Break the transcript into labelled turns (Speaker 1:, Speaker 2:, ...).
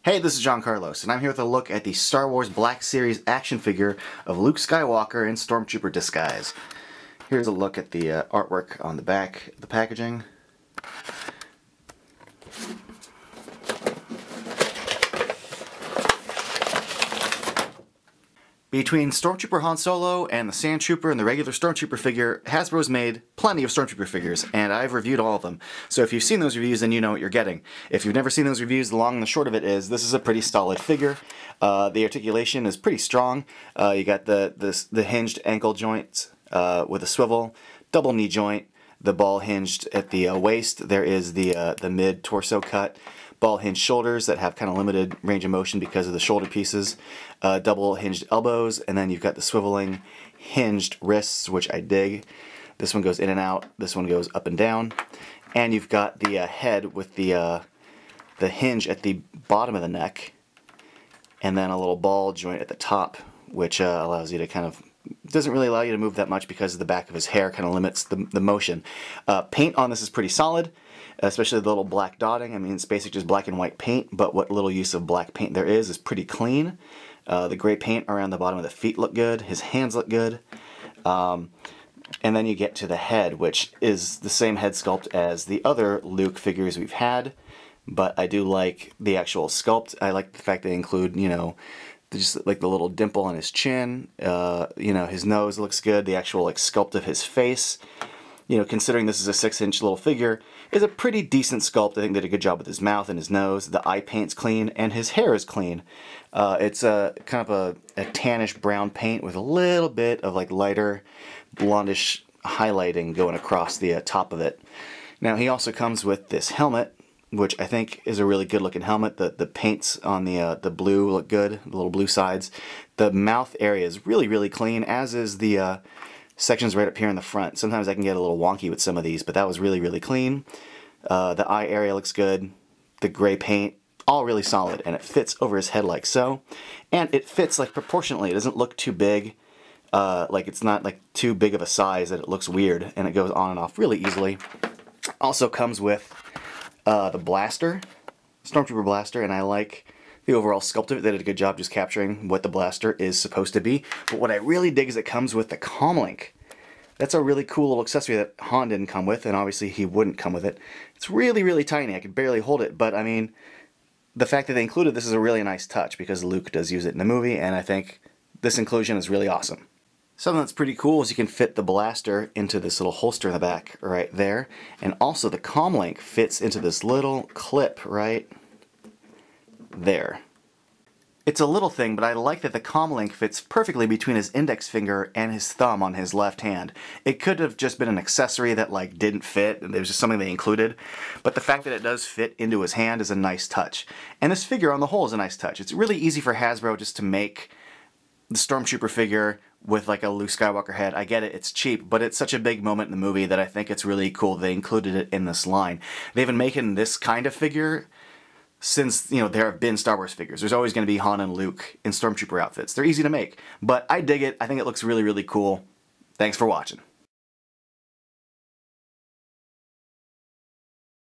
Speaker 1: Hey, this is John Carlos, and I'm here with a look at the Star Wars Black Series action figure of Luke Skywalker in Stormtrooper disguise. Here's a look at the artwork on the back of the packaging. Between Stormtrooper Han Solo and the Sand Trooper and the regular Stormtrooper figure, Hasbro's made plenty of Stormtrooper figures, and I've reviewed all of them. So if you've seen those reviews, then you know what you're getting. If you've never seen those reviews, the long and the short of it is, this is a pretty solid figure. The articulation is pretty strong. You got the hinged ankle joints with a swivel, double knee joint, the ball hinged at the waist. There is the mid-torso cut. Ball hinged shoulders that have kind of limited range of motion because of the shoulder pieces, double hinged elbows, and then you've got the swiveling hinged wrists, which I dig. This one goes in and out, this one goes up and down, and you've got the head with the hinge at the bottom of the neck, and then a little ball joint at the top, which allows you to kind of, doesn't really allow you to move that much because the back of his hair kind of limits the motion. Paint on this is pretty solid, especially the little black dotting. I mean, it's basically just black and white paint, but what little use of black paint there is pretty clean. The gray paint around the bottom of the feet look good. His hands look good. And then you get to the head, which is the same head sculpt as the other Luke figures we've had, but I do like the actual sculpt. I like the fact they include, you know, just like the little dimple on his chin. You know, his nose looks good. The actual like sculpt of his face, you know, considering this is a 6-inch little figure, is a pretty decent sculpt. I think they did a good job with his mouth and his nose. The eye paint's clean, and his hair is clean. It's a kind of a tannish brown paint with a little bit of like lighter blondish highlighting going across the top of it. Now he also comes with this helmet, which I think is a really good looking helmet. The paints on the blue look good, the little blue sides. The mouth area is really clean, as is the sections right up here in the front. Sometimes I can get a little wonky with some of these, but that was really clean. The eye area looks good. The gray paint, all really solid, and it fits over his head like so. And it fits like proportionately. It doesn't look too big. Like it's not like too big of a size that it looks weird, and it goes on and off really easily. Also comes with the blaster, Stormtrooper blaster, and I like the overall sculpt of it. They did a good job just capturing what the blaster is supposed to be. But what I really dig is it comes with the comlink. That's a really cool little accessory that Han didn't come with, and obviously he wouldn't come with it. It's really tiny. I could barely hold it, but I mean, the fact that they included this is a really nice touch because Luke does use it in the movie, and I think this inclusion is really awesome. Something that's pretty cool is you can fit the blaster into this little holster in the back right there, and also the comlink fits into this little clip right there. It's a little thing, but I like that the comlink fits perfectly between his index finger and his thumb on his left hand. It could have just been an accessory that like didn't fit, and it was just something they included, but the fact that it does fit into his hand is a nice touch. And this figure on the whole is a nice touch. It's really easy for Hasbro just to make the Stormtrooper figure with like a Luke Skywalker head. I get it, it's cheap, but it's such a big moment in the movie that I think it's really cool they included it in this line. They've been making this kind of figure since, you know, there have been Star Wars figures. There's always going to be Han and Luke in Stormtrooper outfits. They're easy to make, but I dig it. I think it looks really cool. Thanks for watching.